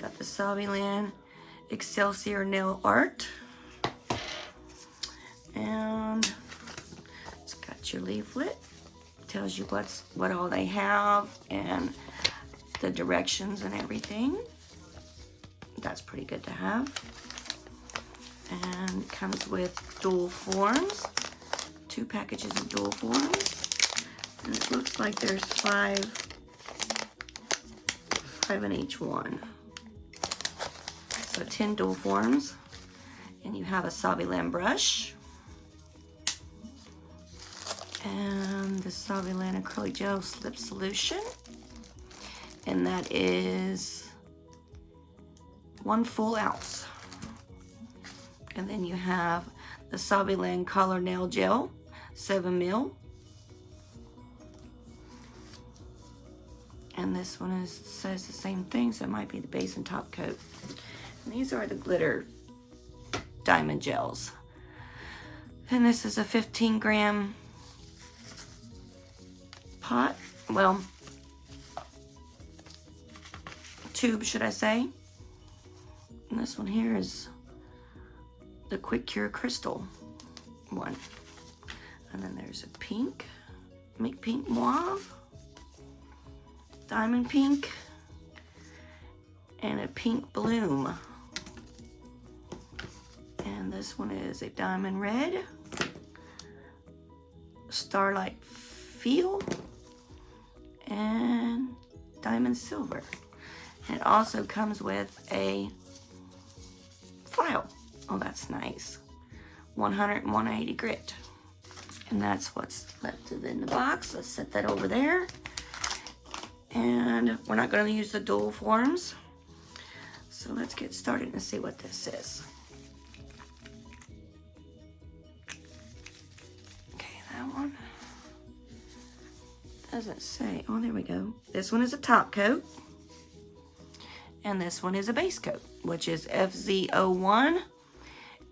got the Saviland Excelsior Nail Art. And it's got your leaflet. Tells you what all they have and the directions and everything. That's pretty good to have. And it comes with dual forms. 2 packages of dual forms. And it looks like there's 5 in each one. So 10 dual forms. And you have a Saviland brush. And the Saviland Acrylic Gel Slip Solution. And that is 1 full ounce. And then you have the Saviland Color Nail Gel, 7 mil. And this one says the same thing, so it might be the base and top coat. And these are the glitter diamond gels. And this is a 15-gram pot, well, tube, should I say. And this one here is the Quick Cure Crystal one. And then there's a pink, Make Pink Mauve, Diamond Pink, and a Pink Bloom. And this one is a Diamond Red, Starlight Feel, and Diamond Silver. And it also comes with a file. Oh, that's nice. 100 and 180 grit. And that's what's left in the box. Let's set that over there. And we're not going to use the dual forms. So let's get started and see what this is. Okay, that one doesn't say. Oh, there we go. This one is a top coat. And this one is a base coat, which is FZ01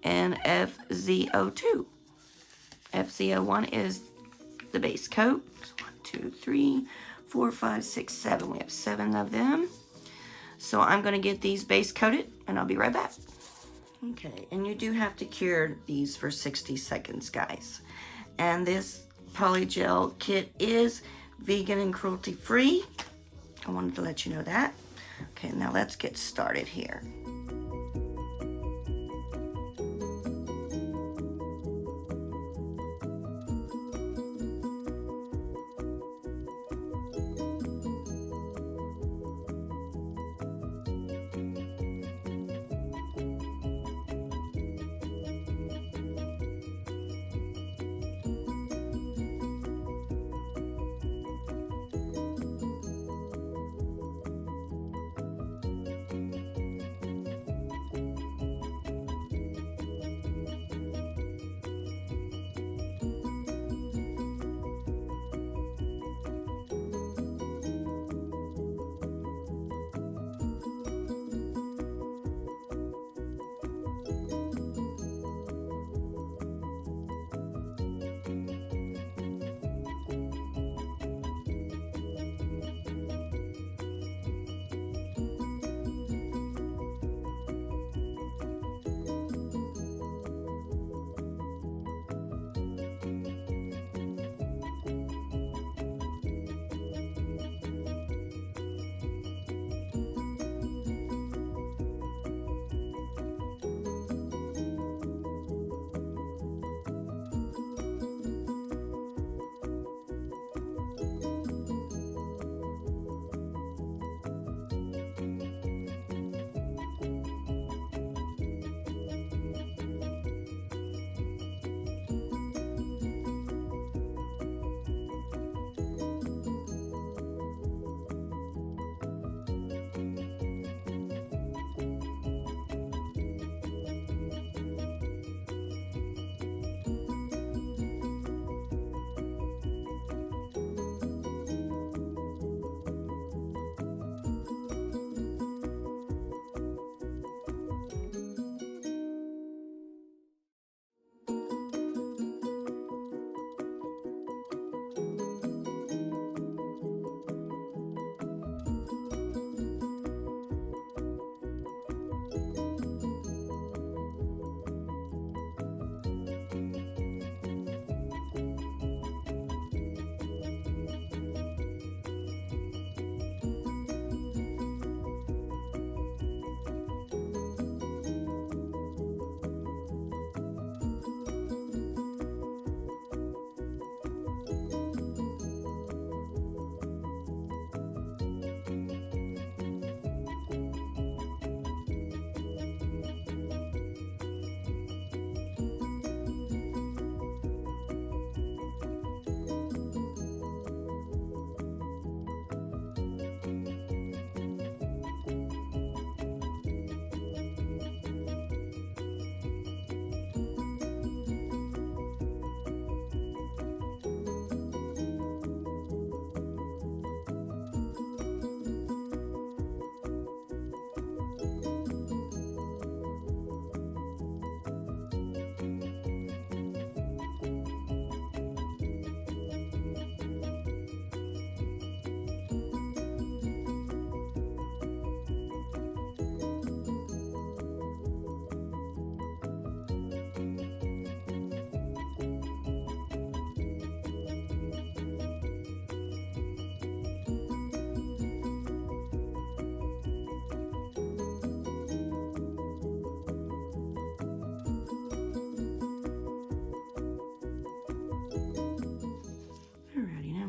and FZ02. FZ01 is the base coat. 1, 2, 3, 4, 5, 6, 7. We have 7 of them. So I'm going to get these base coated and I'll be right back. Okay, and you do have to cure these for 60 seconds, guys. And this polygel kit is vegan and cruelty free. I wanted to let you know that. Okay, now let's get started here.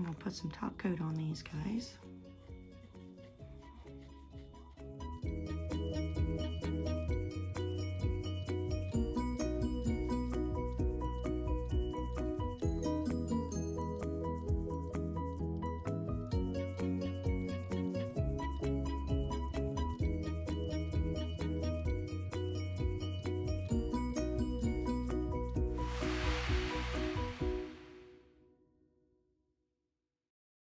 I'm gonna put some top coat on these guys.